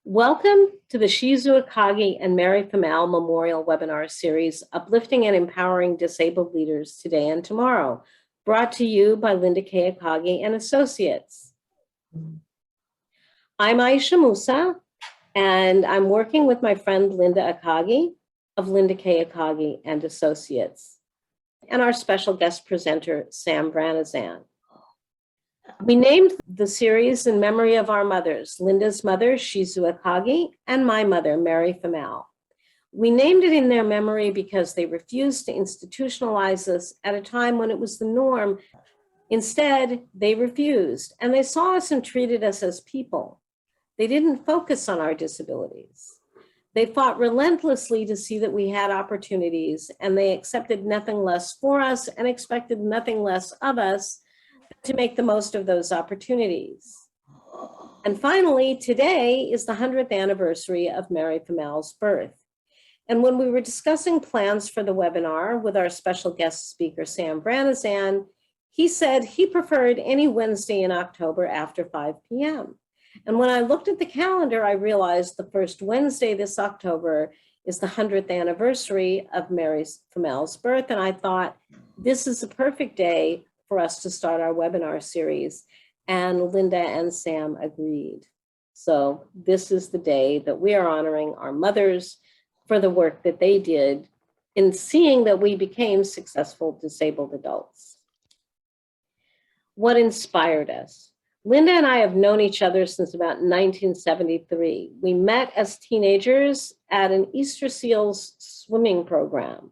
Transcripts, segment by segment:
Welcome to the Shizu, Akagi, and Mary Foumal Memorial Webinar Series, Uplifting and Empowering Disabled Leaders Today and Tomorrow, brought to you by Linda K. Akagi and Associates. I'm Aisha Musa, and I'm working with my friend Linda Akagi of Linda K. Akagi and Associates, and our special guest presenter, Sam Branazan. We named the series in memory of our mothers, Linda's mother, Shizu Akagi, and my mother, Mary Foumal. We named it in their memory because they refused to institutionalize us at a time when it was the norm. Instead, they refused, and they saw us and treated us as people. They didn't focus on our disabilities. They fought relentlessly to see that we had opportunities, and they accepted nothing less for us and expected nothing less of us to make the most of those opportunities. And finally, today is the 100th anniversary of Mary Foumal's birth. And when we were discussing plans for the webinar with our special guest speaker, Sam Branazan, he said he preferred any Wednesday in October after 5 p.m. And when I looked at the calendar, I realized the first Wednesday this October is the 100th anniversary of Mary Foumal's birth. And I thought, this is a perfect day for us to start our webinar series, and Linda and Sam agreed. So this is the day that we are honoring our mothers for the work that they did in seeing that we became successful disabled adults. What inspired us? Linda and I have known each other since about 1973. We met as teenagers at an Easter Seals swimming program.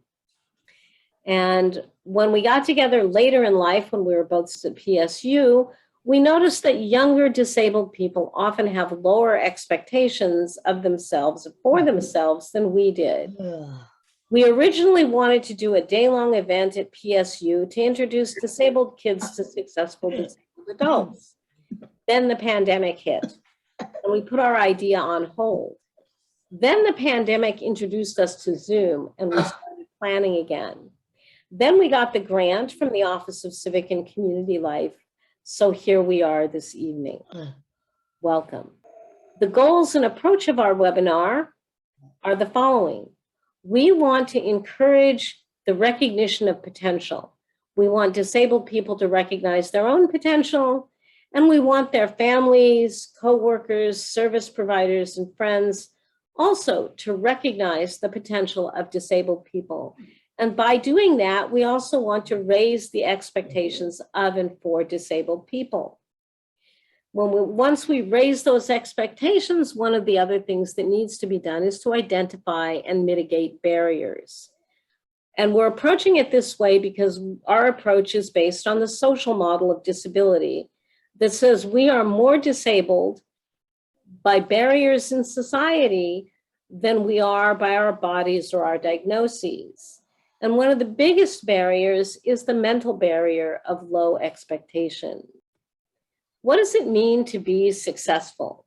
And when we got together later in life, when we were both at PSU, we noticed that younger disabled people often have lower expectations of themselves, for themselves, than we did. We originally wanted to do a day-long event at PSU to introduce disabled kids to successful disabled adults. Then the pandemic hit, and we put our idea on hold. Then the pandemic introduced us to Zoom, and we started planning again. Then we got the grant from the Office of Civic and Community Life. So here we are this evening. Welcome. The goals and approach of our webinar are the following. We want to encourage the recognition of potential. We want disabled people to recognize their own potential, and we want their families, coworkers, service providers, and friends also to recognize the potential of disabled people. And by doing that, we also want to raise the expectations of and for disabled people. Once we raise those expectations, one of the other things that needs to be done is to identify and mitigate barriers. And we're approaching it this way because our approach is based on the social model of disability that says we are more disabled by barriers in society than we are by our bodies or our diagnoses. And one of the biggest barriers is the mental barrier of low expectation. What does it mean to be successful?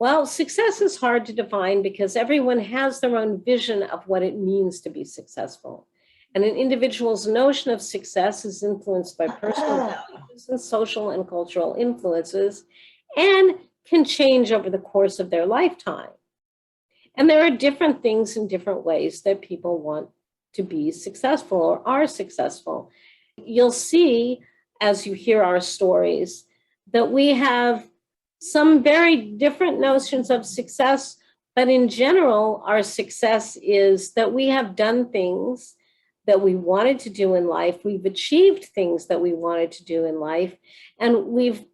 Well, success is hard to define because everyone has their own vision of what it means to be successful. And an individual's notion of success is influenced by personal values and social and cultural influences and can change over the course of their lifetime. And there are different things in different ways that people want to be successful or are successful. You'll see as you hear our stories that we have some very different notions of success, but in general, our success is that we have done things that we wanted to do in life. We've achieved things that we wanted to do in life, and we've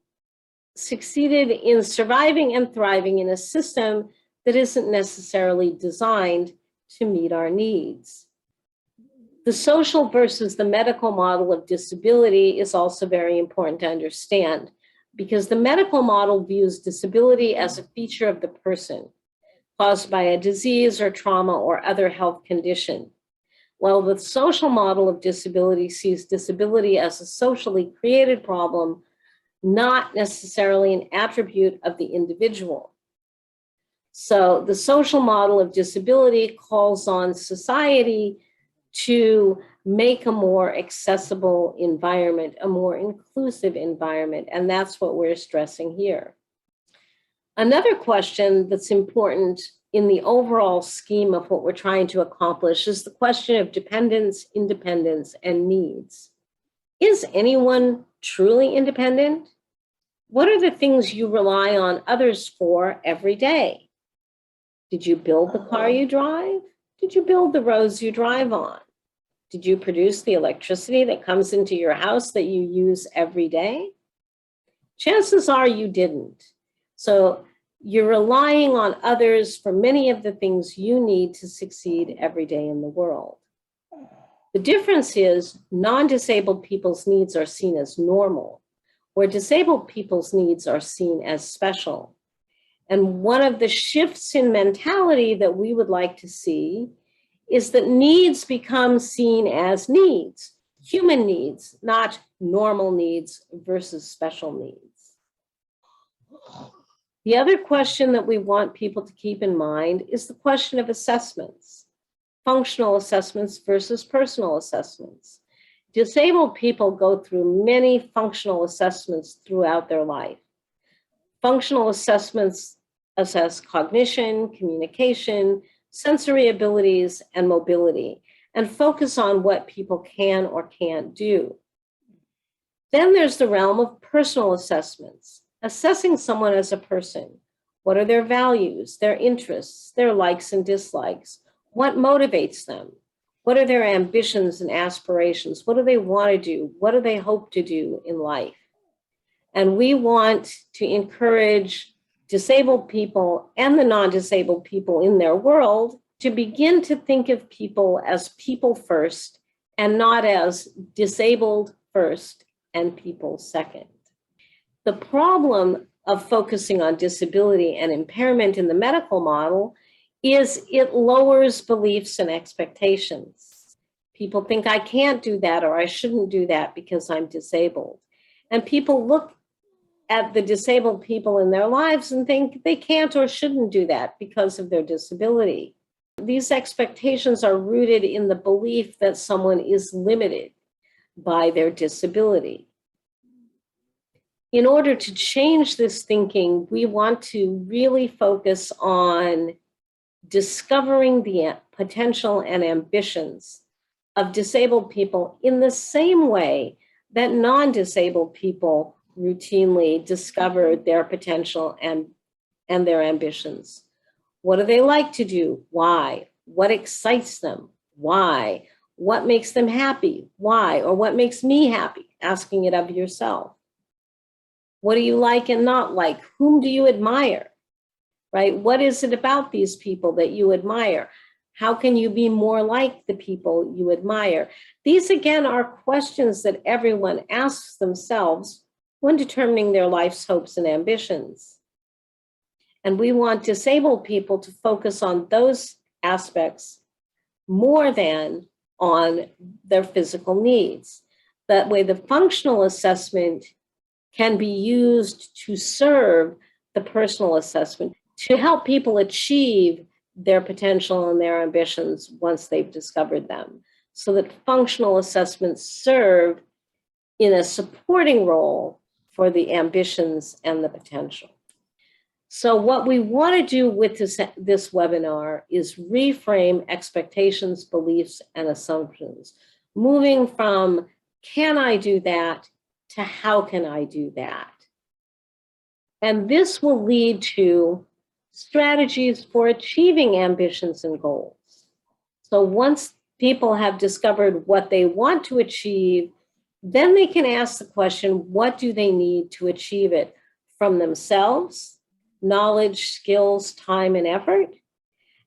succeeded in surviving and thriving in a system that isn't necessarily designed to meet our needs. The social versus the medical model of disability is also very important to understand because the medical model views disability as a feature of the person caused by a disease or trauma or other health condition, while the social model of disability sees disability as a socially created problem, not necessarily an attribute of the individual. So the social model of disability calls on society to make a more accessible environment, a more inclusive environment, and that's what we're stressing here. Another question that's important in the overall scheme of what we're trying to accomplish is the question of dependence, independence, and needs. Is anyone truly independent? What are the things you rely on others for every day? Did you build the car you drive? Did you build the roads you drive on? Did you produce the electricity that comes into your house that you use every day? Chances are you didn't. So you're relying on others for many of the things you need to succeed every day in the world. The difference is non-disabled people's needs are seen as normal, where disabled people's needs are seen as special. And one of the shifts in mentality that we would like to see is that needs become seen as needs, human needs, not normal needs versus special needs. The other question that we want people to keep in mind is the question of assessments, functional assessments versus personal assessments. Disabled people go through many functional assessments throughout their life. Functional assessments assess cognition, communication, sensory abilities, and mobility, and focus on what people can or can't do. Then there's the realm of personal assessments, assessing someone as a person. What are their values, their interests, their likes and dislikes? What motivates them? What are their ambitions and aspirations? What do they want to do? What do they hope to do in life? And we want to encourage disabled people and the non-disabled people in their world to begin to think of people as people first and not as disabled first and people second. The problem of focusing on disability and impairment in the medical model is it lowers beliefs and expectations. People think I can't do that or I shouldn't do that because I'm disabled. And people look at the disabled people in their lives and think they can't or shouldn't do that because of their disability. These expectations are rooted in the belief that someone is limited by their disability. In order to change this thinking, we want to really focus on discovering the potential and ambitions of disabled people in the same way that non-disabled people routinely discover their potential and their ambitions. What do they like to do? Why? What excites them? Why? What makes them happy? Why? Or what makes me happy? Asking it of yourself. What do you like and not like? Whom do you admire? Right? What is it about these people that you admire? How can you be more like the people you admire? These, again, are questions that everyone asks themselves when determining their life's hopes and ambitions. And we want disabled people to focus on those aspects more than on their physical needs. That way, the functional assessment can be used to serve the personal assessment to help people achieve their potential and their ambitions once they've discovered them, so that functional assessments serve in a supporting role for the ambitions and the potential. So what we want to do with this webinar is reframe expectations, beliefs, and assumptions, moving from can I do that to how can I do that? And this will lead to strategies for achieving ambitions and goals. So once people have discovered what they want to achieve, then they can ask the question, what do they need to achieve it from themselves, knowledge, skills, time, and effort,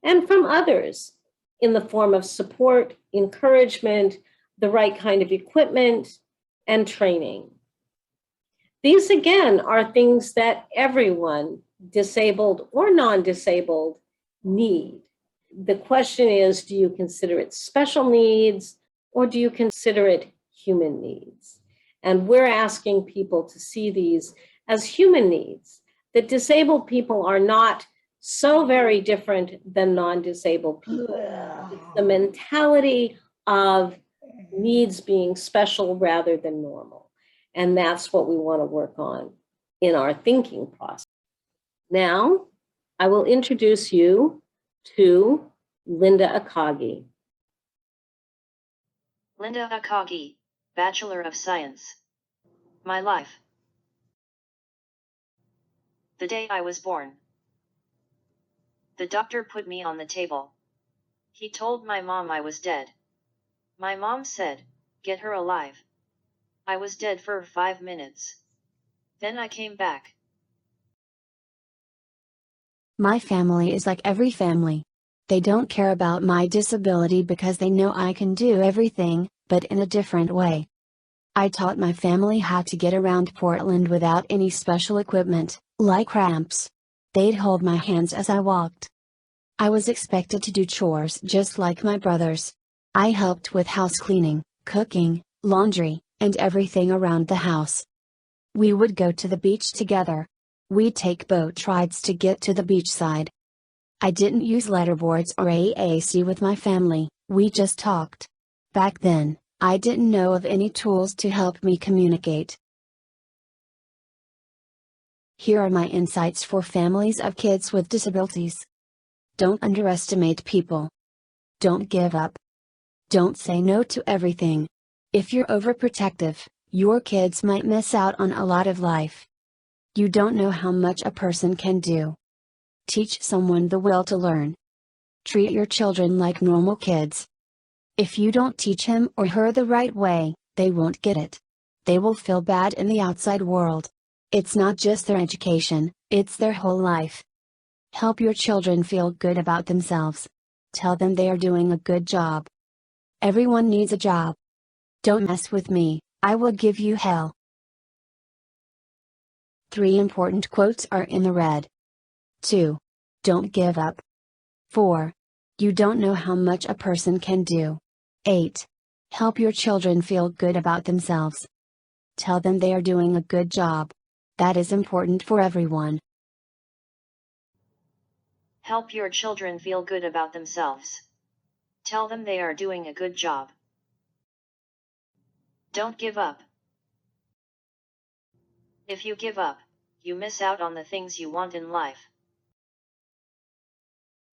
and from others in the form of support, encouragement, the right kind of equipment, and training. These, again, are things that everyone, disabled or non-disabled, need. The question is, do you consider it special needs or do you consider it human needs? And we're asking people to see these as human needs, that disabled people are not so very different than non-disabled people. It's the mentality of needs being special rather than normal. And that's what we want to work on in our thinking process. Now, I will introduce you to Linda Akagi. Linda Akagi, Bachelor of Science. My life. The day I was born. The doctor put me on the table. He told my mom I was dead. My mom said, "Get her alive." I was dead for 5 minutes. Then I came back. My family is like every family. They don't care about my disability because they know I can do everything, but in a different way. I taught my family how to get around Portland without any special equipment, like ramps. They'd hold my hands as I walked. I was expected to do chores just like my brothers. I helped with house cleaning, cooking, laundry, and everything around the house. We would go to the beach together. We'd take boat rides to get to the beachside. I didn't use letterboards or AAC with my family, we just talked. Back then, I didn't know of any tools to help me communicate. Here are my insights for families of kids with disabilities. Don't underestimate people. Don't give up. Don't say no to everything. If you're overprotective, your kids might miss out on a lot of life. You don't know how much a person can do. Teach someone the will to learn. Treat your children like normal kids. If you don't teach him or her the right way, they won't get it. They will feel bad in the outside world. It's not just their education, it's their whole life. Help your children feel good about themselves. Tell them they are doing a good job. Everyone needs a job. Don't mess with me, I will give you hell. 3 important quotes are in the red. 2. Don't give up. 4. You don't know how much a person can do. 8. Help your children feel good about themselves. Tell them they are doing a good job. That is important for everyone. Help your children feel good about themselves. Tell them they are doing a good job. Don't give up. If you give up, you miss out on the things you want in life.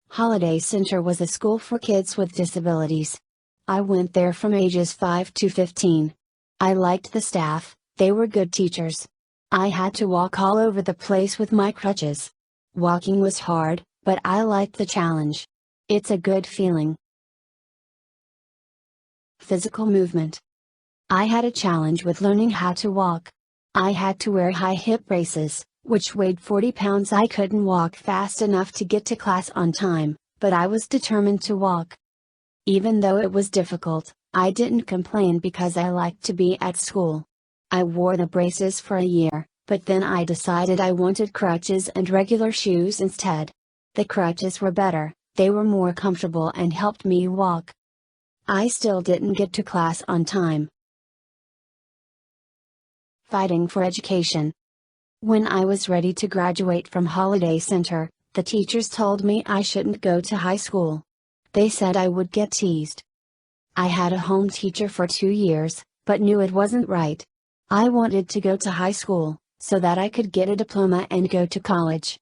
Holiday Center was a school for kids with disabilities. I went there from ages 5 to 15. I liked the staff, they were good teachers. I had to walk all over the place with my crutches. Walking was hard, but I liked the challenge. It's a good feeling. Physical movement. I had a challenge with learning how to walk. I had to wear high hip braces, which weighed 40 pounds. I couldn't walk fast enough to get to class on time, but I was determined to walk. Even though it was difficult, I didn't complain because I liked to be at school. I wore the braces for a year, but then I decided I wanted crutches and regular shoes instead. The crutches were better, they were more comfortable and helped me walk. I still didn't get to class on time. Fighting for education. When I was ready to graduate from Holiday Center, the teachers told me I shouldn't go to high school. They said I would get teased. I had a home teacher for 2 years, but knew it wasn't right. I wanted to go to high school, so that I could get a diploma and go to college.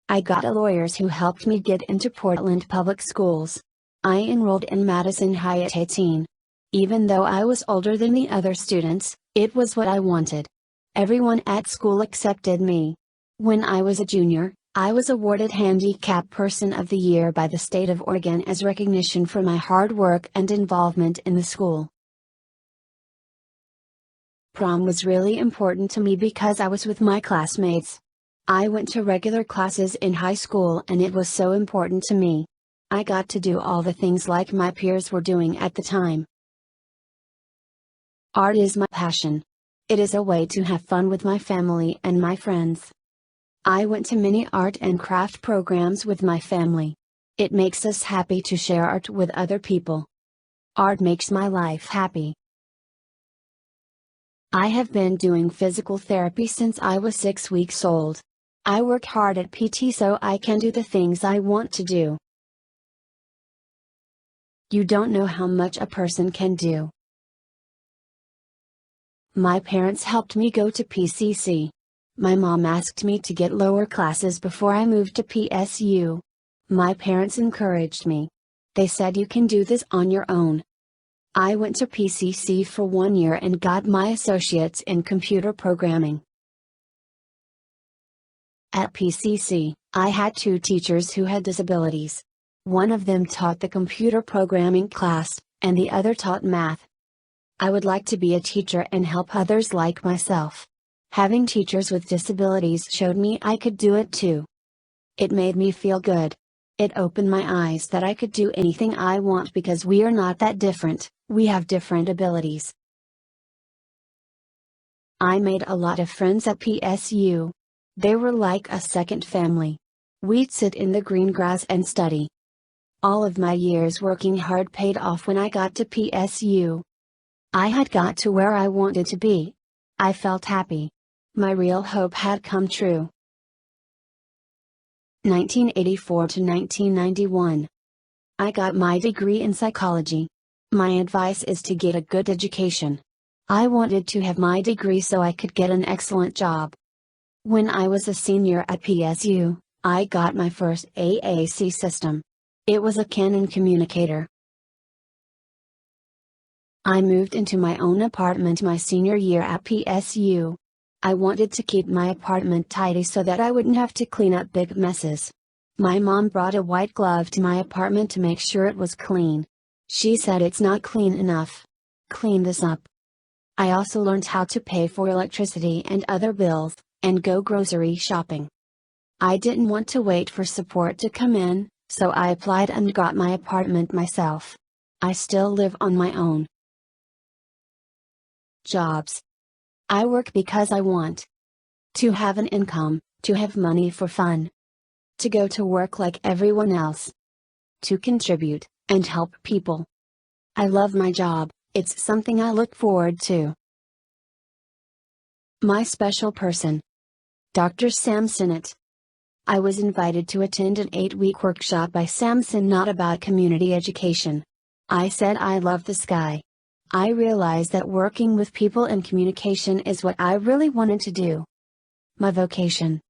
I got lawyers who helped me get into Portland public schools. I enrolled in Madison High at 18. Even though I was older than the other students, it was what I wanted. Everyone at school accepted me. When I was a junior, I was awarded Handicap Person of the Year by the state of Oregon as recognition for my hard work and involvement in the school. Prom was really important to me because I was with my classmates. I went to regular classes in high school and it was so important to me. I got to do all the things like my peers were doing at the time. Art is my passion. It is a way to have fun with my family and my friends. I went to many art and craft programs with my family. It makes us happy to share art with other people. Art makes my life happy. I have been doing physical therapy since I was 6 weeks old. I work hard at PT so I can do the things I want to do. You don't know how much a person can do. My parents helped me go to PCC. My mom asked me to get lower classes before I moved to PSU. My parents encouraged me. They said you can do this on your own. I went to PCC for 1 year and got my associates in computer programming. At PCC, I had 2 teachers who had disabilities. One of them taught the computer programming class, and the other taught math. I would like to be a teacher and help others like myself. Having teachers with disabilities showed me I could do it too. It made me feel good. It opened my eyes that I could do anything I want because we are not that different, we have different abilities. I made a lot of friends at PSU. They were like a second family. We'd sit in the green grass and study. All of my years working hard paid off when I got to PSU. I had got to where I wanted to be. I felt happy. My real hope had come true. 1984 to 1991. I got my degree in psychology. My advice is to get a good education. I wanted to have my degree so I could get an excellent job. When I was a senior at PSU, I got my first AAC system. It was a Canon communicator. I moved into my own apartment my senior year at PSU. I wanted to keep my apartment tidy so that I wouldn't have to clean up big messes. My mom brought a white glove to my apartment to make sure it was clean. She said it's not clean enough. Clean this up. I also learned how to pay for electricity and other bills, and go grocery shopping. I didn't want to wait for support to come in, so I applied and got my apartment myself. I still live on my own. Jobs. I work because I want to have an income, to have money for fun, to go to work like everyone else, to contribute and help people. I love my job, it's something I look forward to. My special person. Dr. Sam Sinnott. I was invited to attend an 8-week workshop by Sam Sinnott about community education. I said I love this guy. I realized that working with people in communication is what I really wanted to do. My vocation.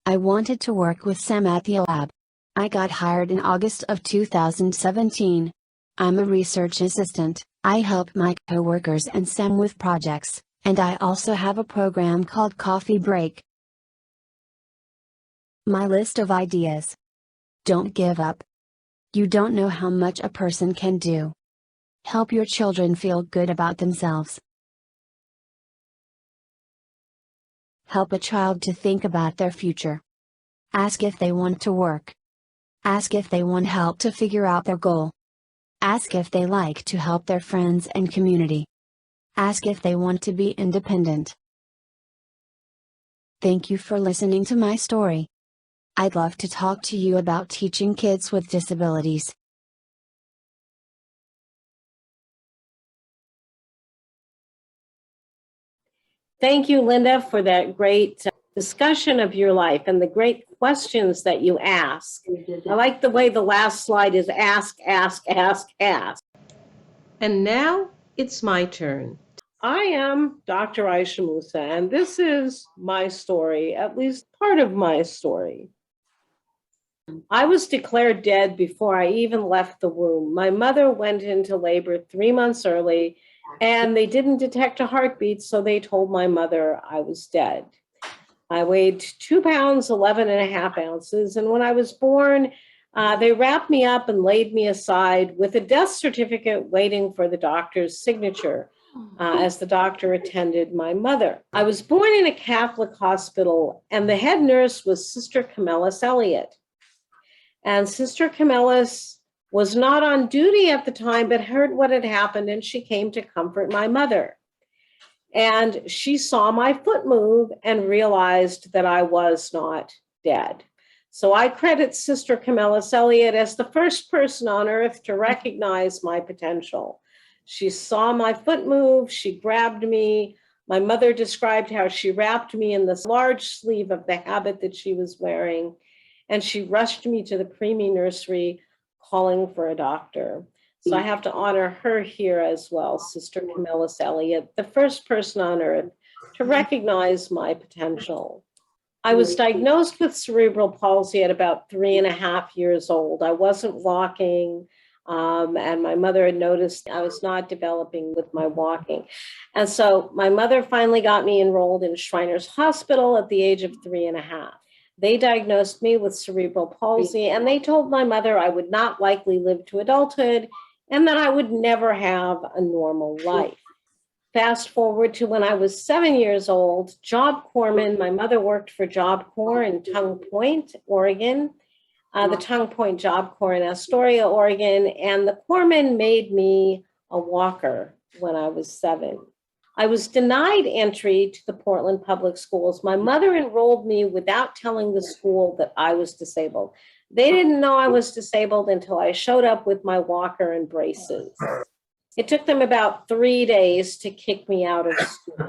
I wanted to work with Sam at the lab. I got hired in August of 2017. I'm a research assistant. I help my coworkers and Sam with projects, and I also have a program called Coffee Break. My list of ideas. Don't give up. You don't know how much a person can do. Help your children feel good about themselves. Help a child to think about their future. Ask if they want to work. Ask if they want help to figure out their goal. Ask if they like to help their friends and community. Ask if they want to be independent. Thank you for listening to my story. I'd love to talk to you about teaching kids with disabilities. Thank you, Linda, for that great discussion of your life and the great questions that you ask. I like the way the last slide is ask, ask, ask, ask. And now it's my turn. I am Dr. Aisha Musa, and this is my story, at least part of my story. I was declared dead before I even left the womb. My mother went into labor 3 months early, and they didn't detect a heartbeat, so they told my mother I was dead. I weighed 2 pounds, 11 and a half ounces, and when I was born, they wrapped me up and laid me aside with a death certificate waiting for the doctor's signature as the doctor attended my mother. I was born in a Catholic hospital, and the head nurse was Sister Camillus Elliott. And Sister Camillus was not on duty at the time, but heard what had happened, and she came to comfort my mother. And she saw my foot move and realized that I was not dead. So I credit Sister Camillus Elliott as the first person on earth to recognize my potential. She saw my foot move, she grabbed me. My mother described how she wrapped me in this large sleeve of the habit that she was wearing, and she rushed me to the preemie nursery calling for a doctor. So I have to honor her here as well, Sister Camillus Elliott, the first person on earth to recognize my potential. I was diagnosed with cerebral palsy at about 3.5 years old. I wasn't walking, and my mother had noticed I was not developing with my walking. And so my mother finally got me enrolled in Shriners Hospital at the age of 3.5. They diagnosed me with cerebral palsy, and they told my mother I would not likely live to adulthood and that I would never have a normal life. Fast forward to when I was 7 years old, Job Corpsman, my mother worked for Job Corps in Tongue Point, Oregon, the Tongue Point Job Corps in Astoria, Oregon, and the corpsman made me a walker when I was 7. I was denied entry to the Portland Public Schools. My mother enrolled me without telling the school that I was disabled. They didn't know I was disabled until I showed up with my walker and braces. It took them about 3 days to kick me out of school.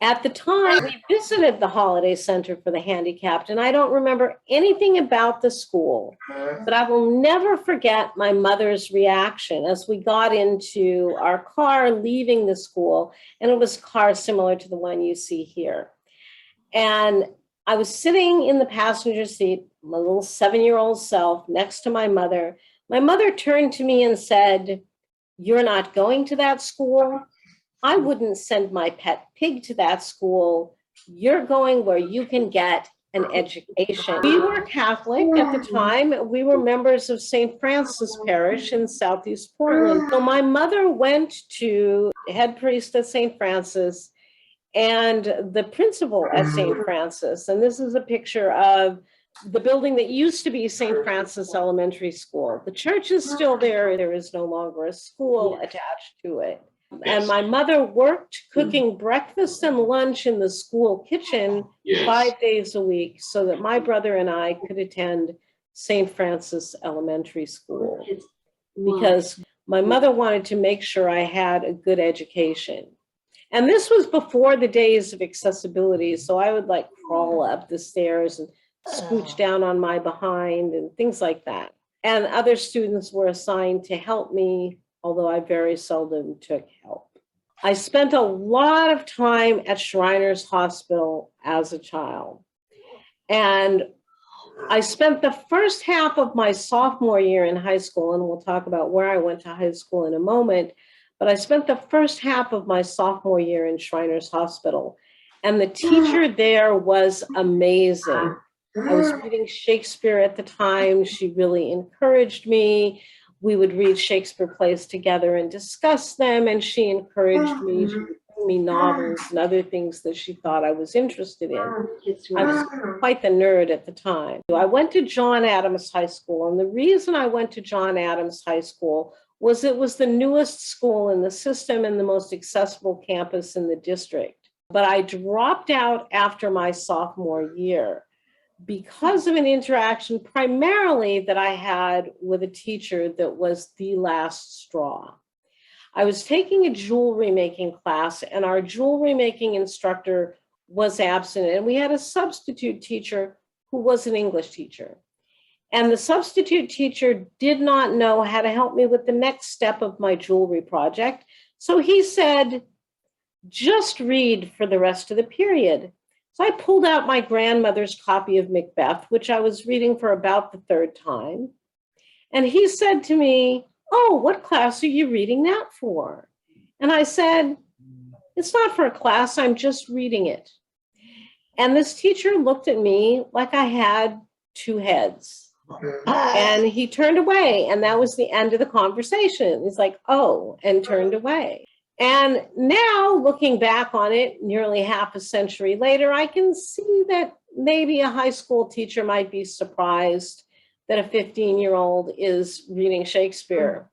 At the time, we visited the Holiday Center for the Handicapped, and I don't remember anything about the school, but I will never forget my mother's reaction as we got into our car leaving the school, and it was a car similar to the one you see here. And I was sitting in the passenger seat, my little 7-year-old self, next to my mother. My mother turned to me and said, "You're not going to that school? I wouldn't send my pet pig to that school. You're going where you can get an education." We were Catholic at the time. We were members of St. Francis Parish in Southeast Portland. So my mother went to head priest at St. Francis and the principal at St. Francis. And this is a picture of the building that used to be St. Francis Elementary School. The church is still there. There is no longer a school attached to it. And my mother worked cooking breakfast and lunch in the school kitchen 5 days a week so that my brother and I could attend St. Francis Elementary School, because my mother wanted to make sure I had a good education. And this was before the days of accessibility. So I would like crawl up the stairs and scooch down on my behind and things like that. And other students were assigned to help me, although I very seldom took help. I spent a lot of time at Shriners Hospital as a child. And I spent the first half of my sophomore year in high school, and we'll talk about where I went to high school in a moment, but I spent the first half of my sophomore year in Shriners Hospital. And the teacher there was amazing. I was reading Shakespeare at the time. She really encouraged me. We would read Shakespeare plays together and discuss them. And she encouraged me. She would bring me novels and other things that she thought I was interested in. I was quite the nerd at the time. I went to John Adams High School. And the reason I went to John Adams High School was it was the newest school in the system and the most accessible campus in the district. But I dropped out after my sophomore year because of an interaction primarily that I had with a teacher that was the last straw. I was taking a jewelry making class, and our jewelry making instructor was absent, and we had a substitute teacher who was an English teacher. And the substitute teacher did not know how to help me with the next step of my jewelry project. So he said, "Just read for the rest of the period." So I pulled out my grandmother's copy of Macbeth, which I was reading for about the 3rd time. And he said to me, "Oh, what class are you reading that for?" And I said, "It's not for a class, I'm just reading it." And this teacher looked at me like I had 2 heads. And he turned away, and that was the end of the conversation. He's like, "Oh," and turned away. And now, looking back on it, nearly half a century later, I can see that maybe a high school teacher might be surprised that a 15-year-old is reading Shakespeare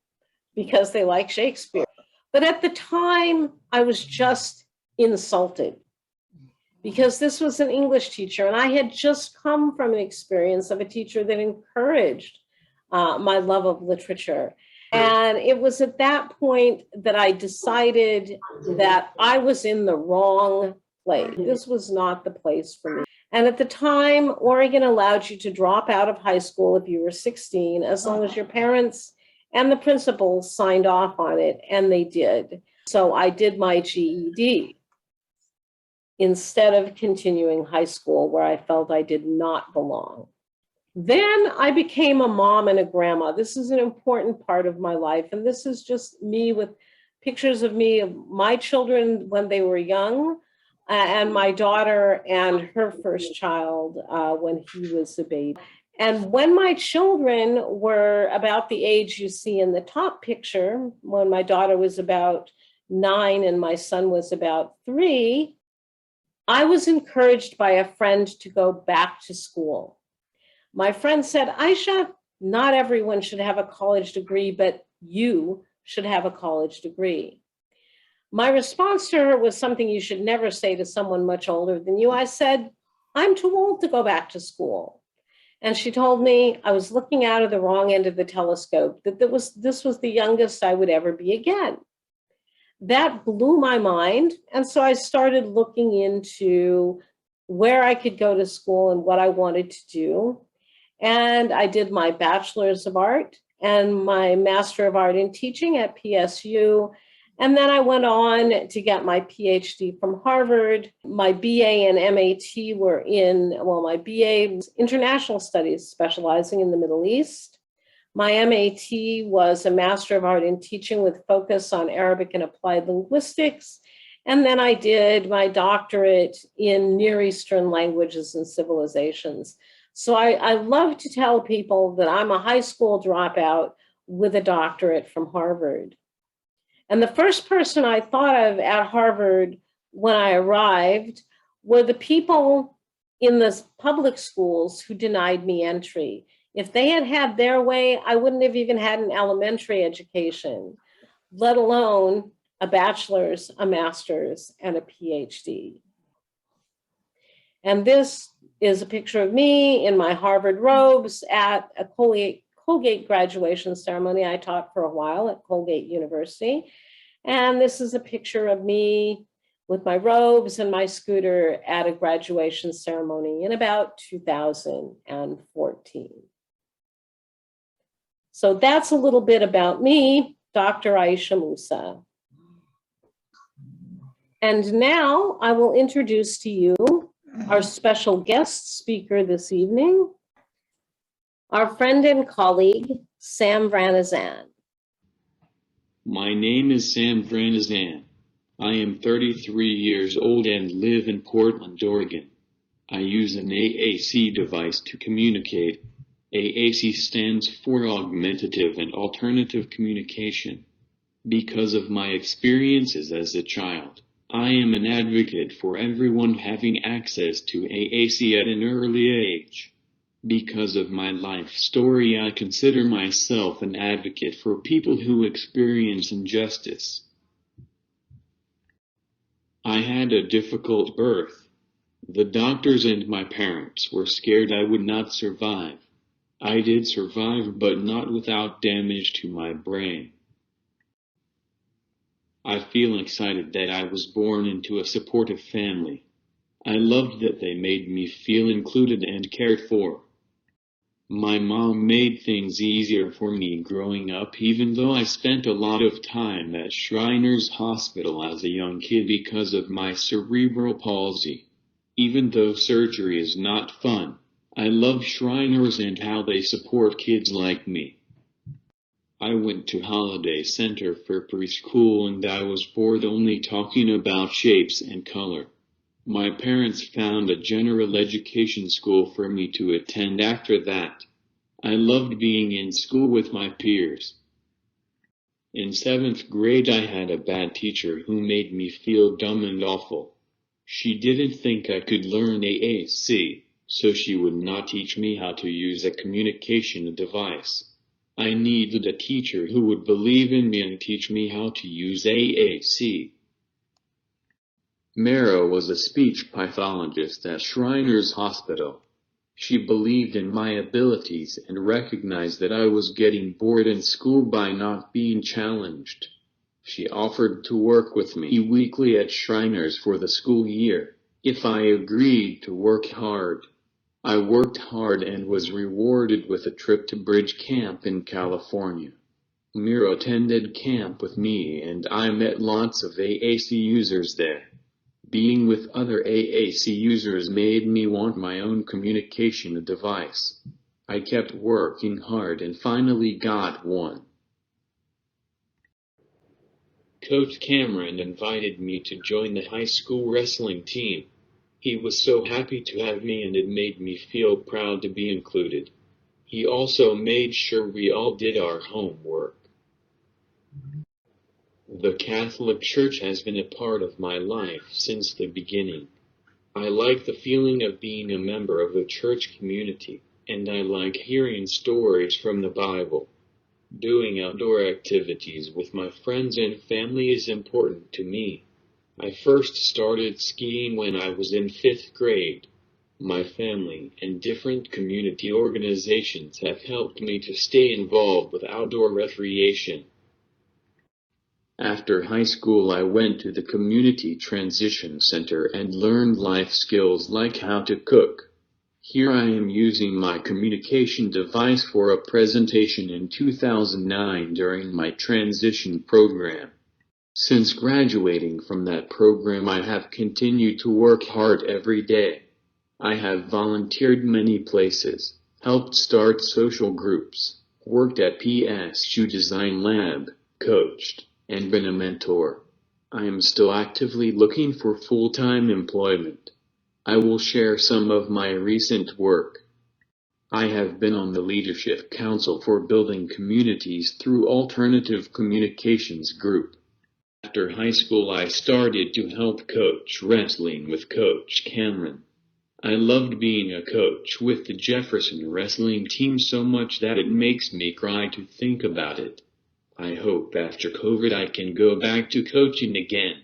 because they like Shakespeare. But at the time, I was just insulted because this was an English teacher, and I had just come from an experience of a teacher that encouraged my love of literature. And it was at that point that I decided that I was in the wrong place. This was not the place for me. And at the time, Oregon allowed you to drop out of high school if you were 16, as long as your parents and the principal signed off on it, and they did. So I did my GED. instead of continuing high school where I felt I did not belong. Then I became a mom and a grandma. This is an important part of my life. And this is just me with pictures of me, of my children when they were young, and my daughter and her first child when he was a baby. And when my children were about the age you see in the top picture, when my daughter was about 9 and my son was about 3, I was encouraged by a friend to go back to school. My friend said, Aisha, not everyone should have a college degree, but you should have a college degree. My response to her was something you should never say to someone much older than you. I said, I'm too old to go back to school. And she told me I was looking out of the wrong end of the telescope, that this was the youngest I would ever be again. That blew my mind. And so I started looking into where I could go to school and what I wanted to do. And I did my Bachelor's of Art and my Master of Art in Teaching at PSU. And then I went on to get my PhD from Harvard. My BA and MAT were my BA was International Studies, specializing in the Middle East. My MAT was a Master of Art in Teaching with focus on Arabic and Applied Linguistics. And then I did my doctorate in Near Eastern Languages and Civilizations. So I love to tell people that I'm a high school dropout with a doctorate from Harvard. And the first person I thought of at Harvard when I arrived were the people in the public schools who denied me entry. If they had had their way, I wouldn't have even had an elementary education, let alone a bachelor's, a master's, and a PhD. And this is a picture of me in my Harvard robes at a Colgate graduation ceremony. I taught for a while at Colgate University. And this is a picture of me with my robes and my scooter at a graduation ceremony in about 2014. So that's a little bit about me, Dr. Aisha Musa. And now I will introduce to you our special guest speaker this evening, our friend and colleague, Sam Vranazan. My name is Sam Vranazan. I am 33 years old and live in Portland, Oregon. I use an AAC device to communicate. AAC stands for Augmentative and Alternative Communication. Because of my experiences as a child, I am an advocate for everyone having access to AAC at an early age. Because of my life story, I consider myself an advocate for people who experience injustice. I had a difficult birth. The doctors and my parents were scared I would not survive. I did survive, but not without damage to my brain. I feel excited that I was born into a supportive family. I loved that they made me feel included and cared for. My mom made things easier for me growing up, even though I spent a lot of time at Shriners Hospital as a young kid because of my cerebral palsy. Even though surgery is not fun, I love Shriners and how they support kids like me. I went to Holiday Center for preschool and I was bored only talking about shapes and color. My parents found a general education school for me to attend after that. I loved being in school with my peers. In 7th grade I had a bad teacher who made me feel dumb and awful. She didn't think I could learn AAC, so she would not teach me how to use a communication device. I needed a teacher who would believe in me and teach me how to use AAC. Mara was a speech pathologist at Shriners Hospital. She believed in my abilities and recognized that I was getting bored in school by not being challenged. She offered to work with me weekly at Shriners for the school year, if I agreed to work hard. I worked hard and was rewarded with a trip to Bridge Camp in California. Mira attended camp with me and I met lots of AAC users there. Being with other AAC users made me want my own communication device. I kept working hard and finally got one. Coach Cameron invited me to join the high school wrestling team. He was so happy to have me and it made me feel proud to be included. He also made sure we all did our homework. The Catholic Church has been a part of my life since the beginning. I like the feeling of being a member of the church community, and I like hearing stories from the Bible. Doing outdoor activities with my friends and family is important to me. I first started skiing when I was in 5th grade. My family and different community organizations have helped me to stay involved with outdoor recreation. After high school, I went to the Community Transition Center and learned life skills like how to cook. Here I am using my communication device for a presentation in 2009 during my transition program. Since graduating from that program, I have continued to work hard every day. I have volunteered many places, helped start social groups, worked at PSU Design Lab, coached, and been a mentor. I am still actively looking for full-time employment. I will share some of my recent work. I have been on the Leadership Council for Building Communities through Alternative Communications Group. After high school, I started to help coach wrestling with Coach Cameron. I loved being a coach with the Jefferson wrestling team so much that it makes me cry to think about it. I hope after COVID I can go back to coaching again.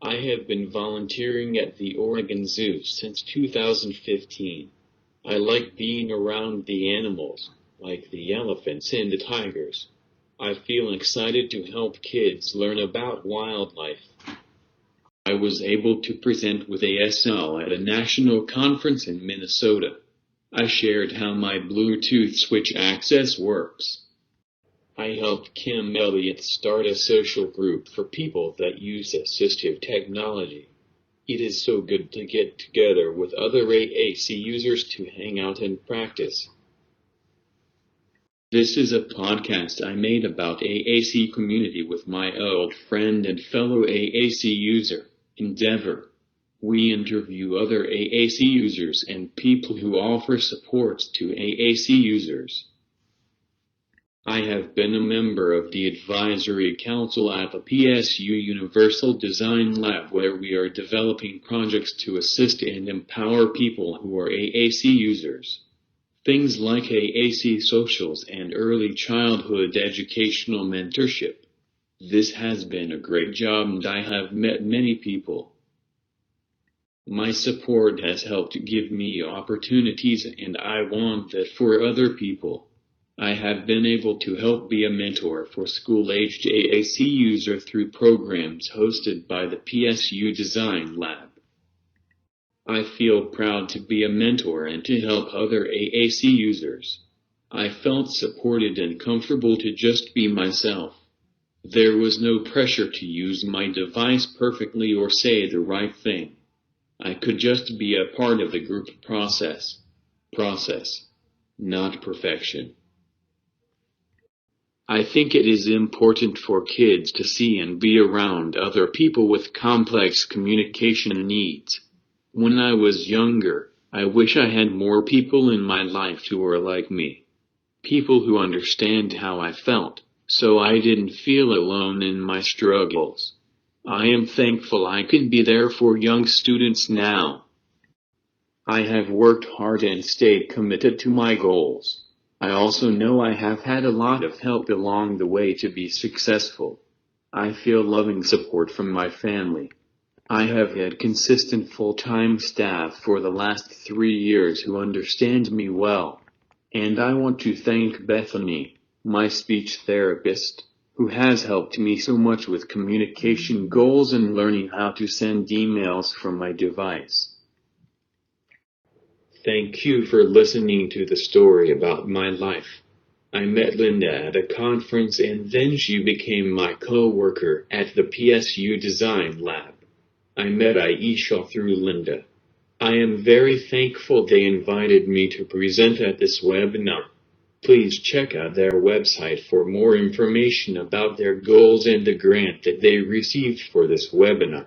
I have been volunteering at the Oregon Zoo since 2015. I like being around the animals, like the elephants and the tigers. I feel excited to help kids learn about wildlife. I was able to present with ASL at a national conference in Minnesota. I shared how my Bluetooth switch access works. I helped Kim Elliott start a social group for people that use assistive technology. It is so good to get together with other AAC users to hang out and practice. This is a podcast I made about AAC community with my old friend and fellow AAC user, Endeavor. We interview other AAC users and people who offer supports to AAC users. I have been a member of the Advisory Council at the PSU Universal Design Lab, where we are developing projects to assist and empower people who are AAC users. Things like AAC socials and early childhood educational mentorship. This has been a great job and I have met many people. My support has helped give me opportunities and I want that for other people. I have been able to help be a mentor for school-aged AAC users through programs hosted by the PSU Design Lab. I feel proud to be a mentor and to help other AAC users. I felt supported and comfortable to just be myself. There was no pressure to use my device perfectly or say the right thing. I could just be a part of the group process. Process, not perfection. I think it is important for kids to see and be around other people with complex communication needs. When I was younger, I wish I had more people in my life who were like me. People who understand how I felt, so I didn't feel alone in my struggles. I am thankful I can be there for young students now. I have worked hard and stayed committed to my goals. I also know I have had a lot of help along the way to be successful. I feel loving support from my family. I have had consistent full-time staff for the last 3 years who understand me well. And I want to thank Bethany, my speech therapist, who has helped me so much with communication goals and learning how to send emails from my device. Thank you for listening to the story about my life. I met Linda at a conference and then she became my co-worker at the PSU Design Lab. I met Aisha through Linda. I am very thankful they invited me to present at this webinar. Please check out their website for more information about their goals and the grant that they received for this webinar.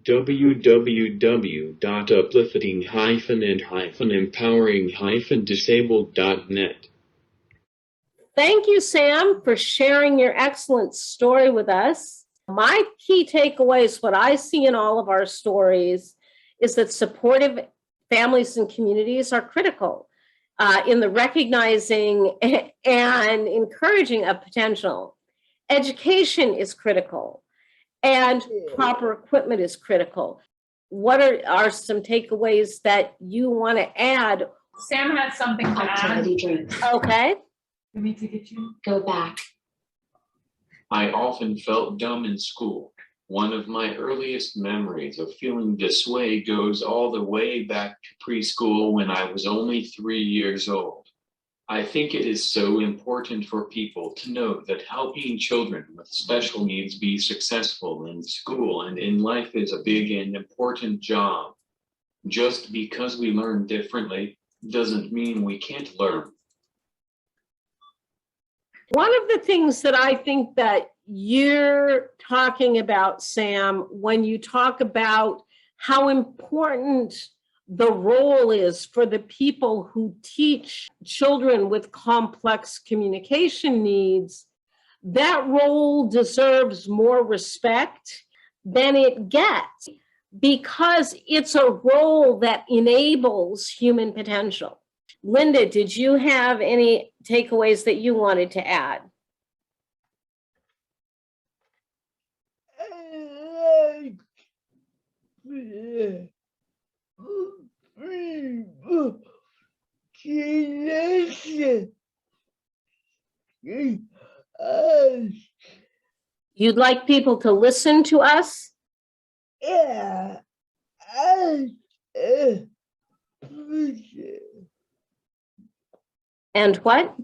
www.uplifting-and-empowering-disabled.net. Thank you, Sam, for sharing your excellent story with us. My key takeaways, what I see in all of our stories, is that supportive families and communities are critical in the recognizing and encouraging of potential. Education is critical, and proper equipment is critical. What are some takeaways that you want to add? Sam had something to add. Activity drinks. Okay. We need to get you. Go back. I often felt dumb in school. One of my earliest memories of feeling this way goes all the way back to preschool when I was only 3 years old. I think it is so important for people to know that helping children with special needs be successful in school and in life is a big and important job. Just because we learn differently doesn't mean we can't learn. One of the things that I think that you're talking about, Sam, when you talk about how important the role is for the people who teach children with complex communication needs, that role deserves more respect than it gets because it's a role that enables human potential. Linda, did you have any takeaways that you wanted to add? You'd like people to listen to us? Yeah. And what?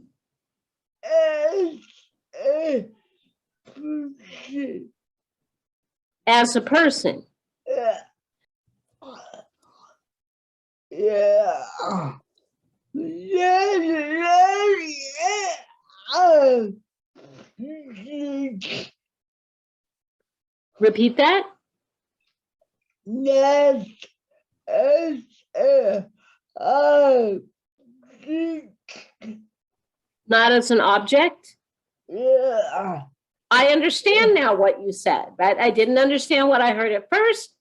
As a person. Repeat that. Not as an object? I understand now what you said, but I didn't understand what I heard at first.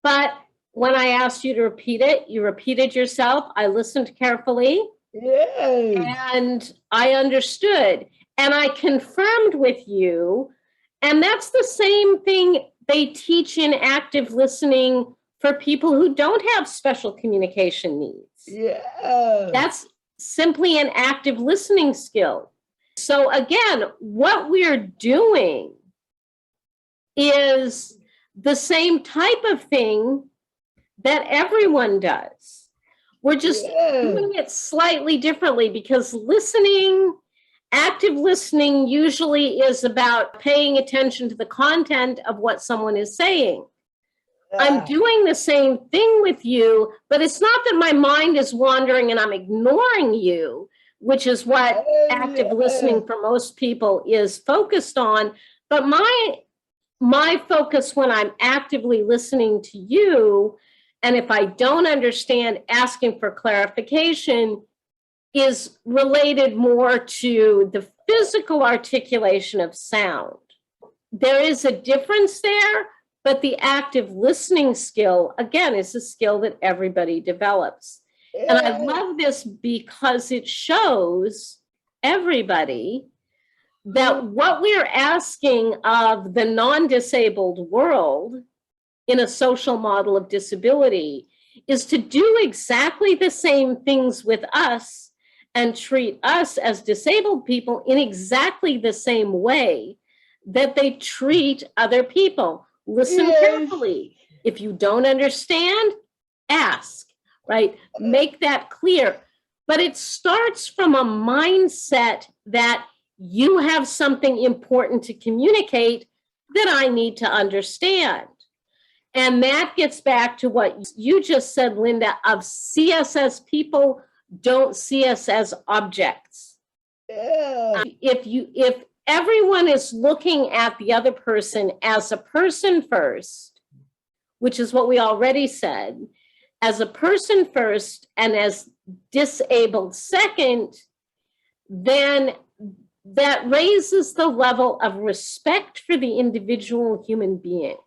But when I asked you to repeat it, you repeated yourself. I listened carefully. And I understood. And I confirmed with you. And that's the same thing they teach in active listening for people who don't have special communication needs. That's simply an active listening skill. So again, what we're doing is the same type of thing that everyone does. We're just doing it slightly differently because listening, active listening usually is about paying attention to the content of what someone is saying. I'm doing the same thing with you, but it's not that my mind is wandering and I'm ignoring you, which is what active listening for most people is focused on. But my focus when I'm actively listening to you, and if I don't understand, asking for clarification, is related more to the physical articulation of sound. There is a difference there, but the active listening skill, again, is a skill that everybody develops. And I love this because it shows everybody that what we're asking of the non-disabled world in a social model of disability is to do exactly the same things with us and treat us as disabled people in exactly the same way that they treat other people. Listen carefully. If you don't understand, ask, right? Make that clear. But it starts from a mindset that you have something important to communicate that I need to understand. And that gets back to what you just said, Linda, of CSS people don't see us as objects. Yeah. If everyone is looking at the other person as a person first, which is what we already said, as a person first and as disabled second, then that raises the level of respect for the individual human being.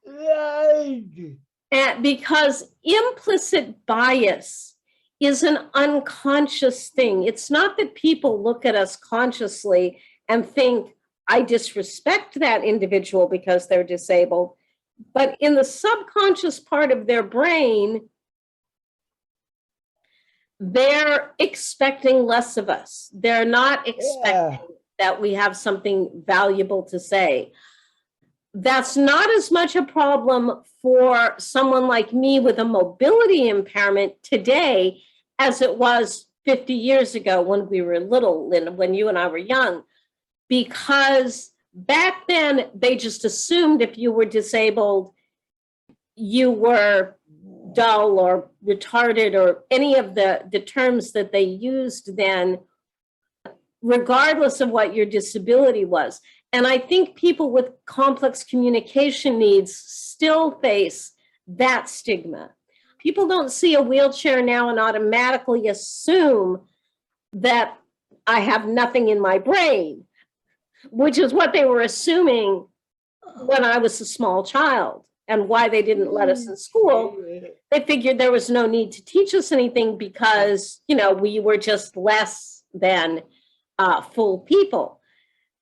Right. And because implicit bias is an unconscious thing. It's not that people look at us consciously and think, I disrespect that individual because they're disabled. But in the subconscious part of their brain, they're expecting less of us. They're not expecting that we have something valuable to say. That's not as much a problem for someone like me with a mobility impairment today as it was 50 years ago when we were little, Linda, when you and I were young, because back then they just assumed if you were disabled, you were dull or retarded or any of the terms that they used then, regardless of what your disability was. And I think people with complex communication needs still face that stigma. People don't see a wheelchair now and automatically assume that I have nothing in my brain, which is what they were assuming when I was a small child and why they didn't let us in school. They figured there was no need to teach us anything because, you know, we were just less than full people.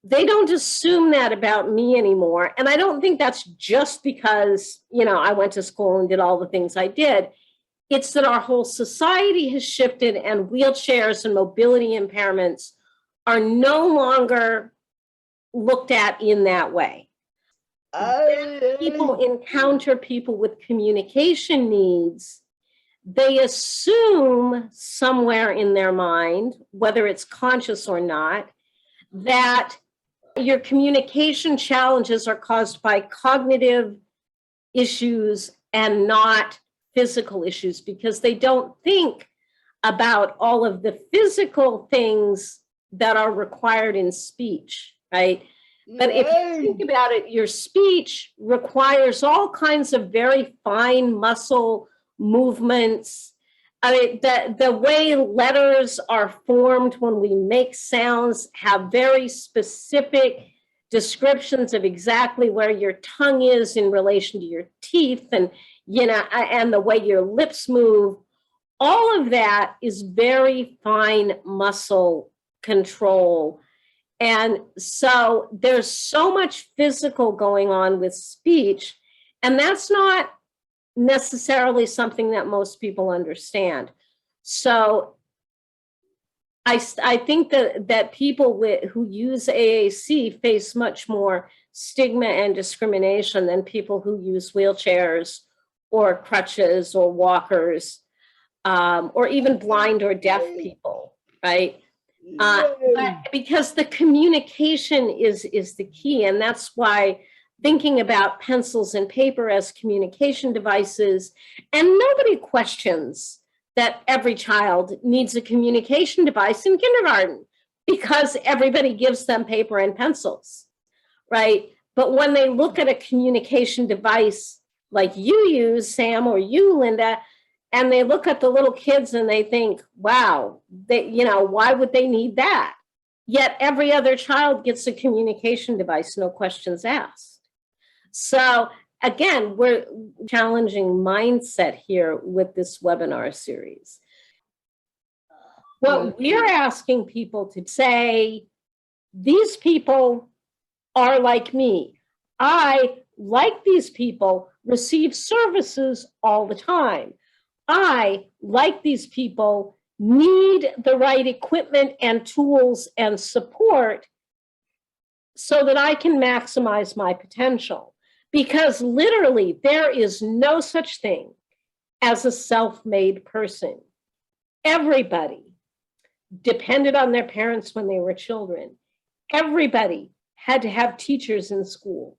They don't assume that about me anymore. And I don't think that's just because, you know, I went to school and did all the things I did. It's that our whole society has shifted and wheelchairs and mobility impairments are no longer looked at in that way. When people encounter people with communication needs, they assume somewhere in their mind, whether it's conscious or not, that your communication challenges are caused by cognitive issues and not physical issues, because they don't think about all of the physical things that are required in speech, right? But if you think about it, your speech requires all kinds of very fine muscle movements. I mean, the way letters are formed when we make sounds have very specific descriptions of exactly where your tongue is in relation to your teeth and, you know, and the way your lips move. All of that is very fine muscle control. And so there's so much physical going on with speech, and that's not necessarily something that most people understand. So I think that people who use AAC face much more stigma and discrimination than people who use wheelchairs or crutches or walkers, or even blind or deaf people, right? But because the communication is the key, and that's why thinking about pencils and paper as communication devices, and nobody questions that every child needs a communication device in kindergarten because everybody gives them paper and pencils, right? But when they look at a communication device like you use, Sam, or you, Linda, and they look at the little kids and they think, wow, you know, why would they need that? Yet every other child gets a communication device, no questions asked. So again, we're challenging mindset here with this webinar series. What we're asking people to say, these people are like me. I, like these people, receive services all the time. I, like these people, need the right equipment and tools and support so that I can maximize my potential. Because literally, there is no such thing as a self-made person. Everybody depended on their parents when they were children. Everybody had to have teachers in school.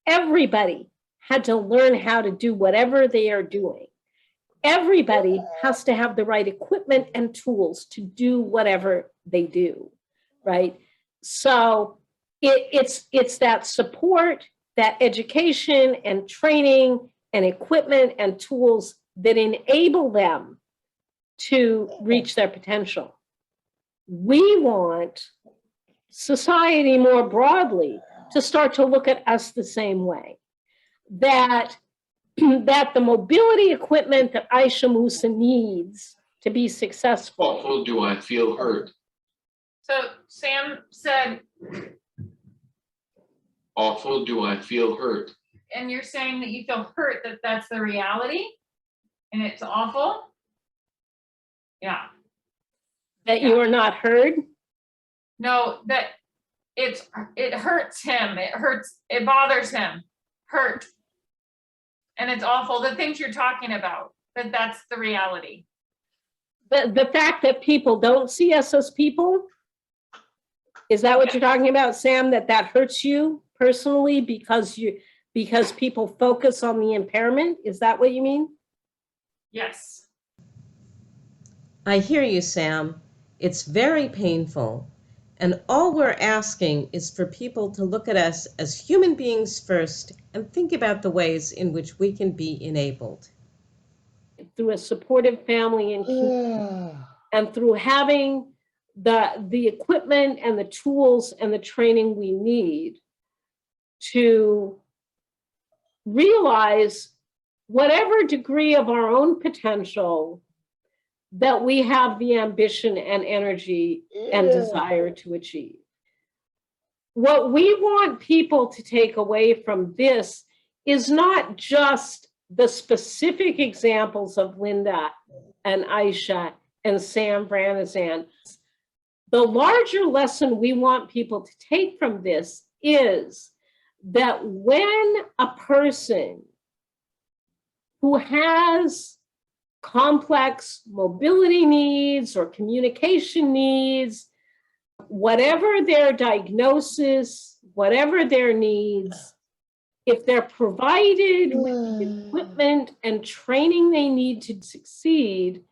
Everybody had to learn how to do whatever they are doing. Everybody has to have the right equipment and tools to do whatever they do, right? So it's that support, that education and training and equipment and tools that enable them to reach their potential. We want society more broadly to start to look at us the same way. That the mobility equipment that Aisha Musa needs to be successful. Awful do I feel hurt. So Sam said, Awful do I feel hurt. and you're saying that you feel hurt, that that's the reality and it's awful? Yeah. That you are not heard. No, that it hurts him. It bothers him. Hurt. And it's awful. The things you're talking about, that's the reality. The fact that people don't see us as people, is that what you're talking about, Sam? That hurts you personally because people focus on the impairment? Is that what you mean? Yes. I hear you, Sam. It's very painful. And all we're asking is for people to look at us as human beings first and think about the ways in which we can be enabled. Through a supportive family and community, and through having the equipment and the tools and the training we need to realize whatever degree of our own potential that we have the ambition and energy and desire to achieve. What we want people to take away from this is not just the specific examples of Linda and Aisha and Sam Branazan. The larger lesson we want people to take from this is that when a person who has complex mobility needs or communication needs, whatever their diagnosis, whatever their needs, if they're provided with the equipment and training they need to succeed,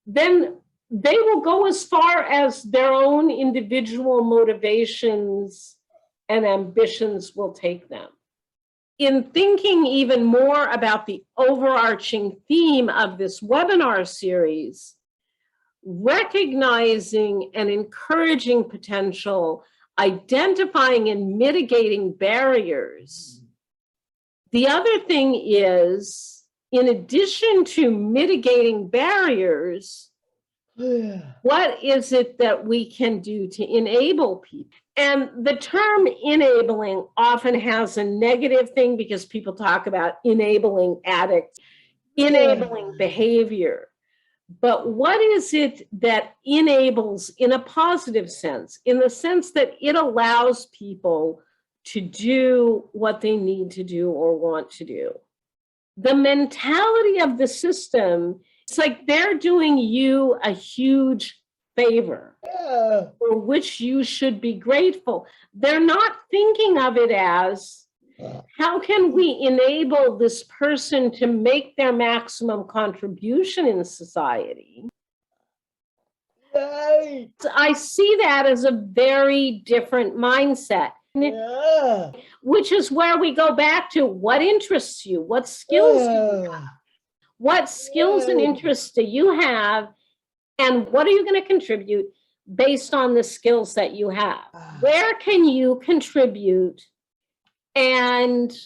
then they will go as far as their own individual motivations and ambitions will take them. In thinking even more about the overarching theme of this webinar series, recognizing and encouraging potential, identifying and mitigating barriers. The other thing is, in addition to mitigating barriers, what is it that we can do to enable people? And the term enabling often has a negative thing because people talk about enabling addicts, enabling behavior. But what is it that enables in a positive sense, in the sense that it allows people to do what they need to do or want to do? The mentality of the system, it's like they're doing you a huge favor for which you should be grateful. They're not thinking of it as, how can we enable this person to make their maximum contribution in society? I see that as a very different mindset, which is where we go back to what interests you, what skills do you have? What skills and interests do you have, and what are you going to contribute based on the skills that you have? Where can you contribute, and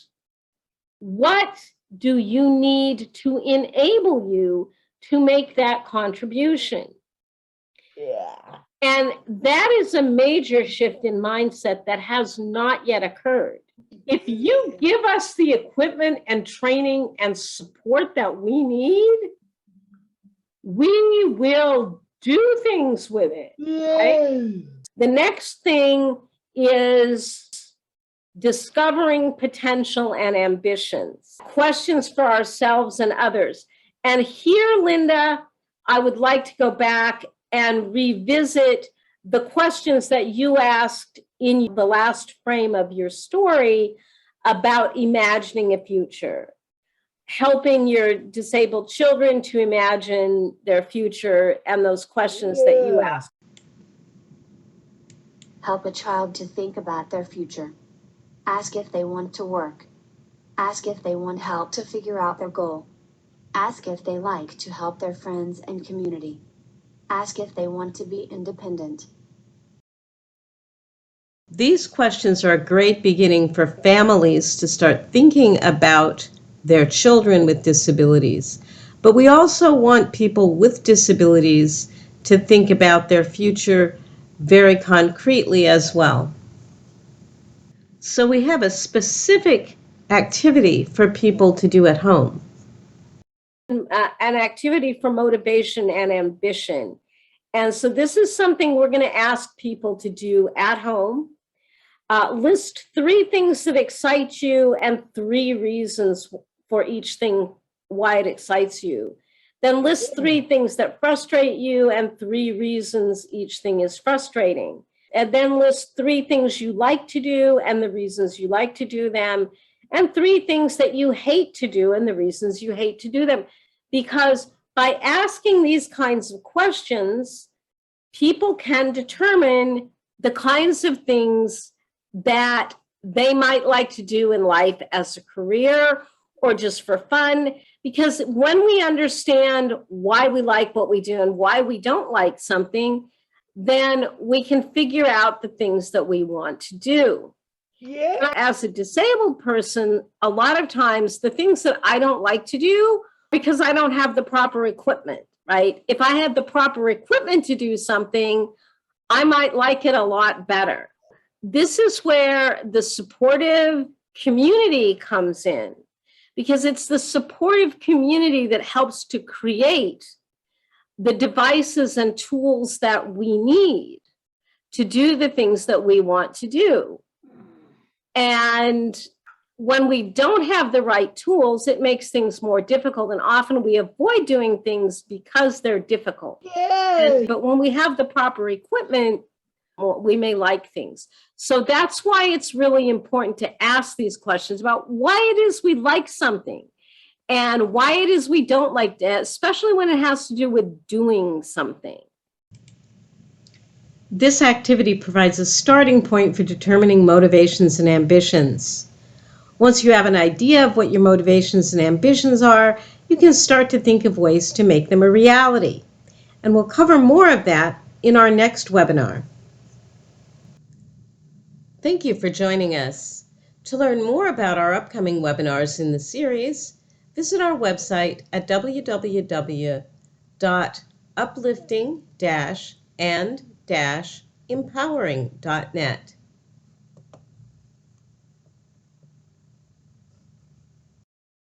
what do you need to enable you to make that contribution? And that is a major shift in mindset that has not yet occurred. If you give us the equipment and training and support that we need, we will do things with it. Right? The next thing is discovering potential and ambitions, questions for ourselves and others. And here, Linda, I would like to go back and revisit the questions that you asked in the last frame of your story about imagining a future, helping your disabled children to imagine their future and those questions that you ask. Help a child to think about their future. Ask if they want to work. Ask if they want help to figure out their goal. Ask if they like to help their friends and community. Ask if they want to be independent. These questions are a great beginning for families to start thinking about their children with disabilities. But we also want people with disabilities to think about their future very concretely as well. So we have a specific activity for people to do at home. An activity for motivation and ambition. And so this is something we're going to ask people to do at home. List 3 things that excite you and 3 reasons for each thing why it excites you. Then list 3 things that frustrate you and 3 reasons each thing is frustrating. And then list 3 things you like to do and the reasons you like to do them, and 3 things that you hate to do and the reasons you hate to do them. Because by asking these kinds of questions, people can determine the kinds of things that they might like to do in life as a career or just for fun. Because when we understand why we like what we do and why we don't like something, then we can figure out the things that we want to do. Yeah. As a disabled person, a lot of times the things that I don't like to do because I don't have the proper equipment, right? If I had the proper equipment to do something, I might like it a lot better. This is where the supportive community comes in, because it's the supportive community that helps to create the devices and tools that we need to do the things that we want to do. And when we don't have the right tools, it makes things more difficult. And often we avoid doing things because they're difficult. Yeah. But when we have the proper equipment, well, we may like things. So that's why it's really important to ask these questions about why it is we like something and why it is we don't like it, especially when it has to do with doing something. This activity provides a starting point for determining motivations and ambitions. Once you have an idea of what your motivations and ambitions are, you can start to think of ways to make them a reality. And we'll cover more of that in our next webinar. Thank you for joining us. To learn more about our upcoming webinars in the series, visit our website at www.uplifting-and-empowering.net.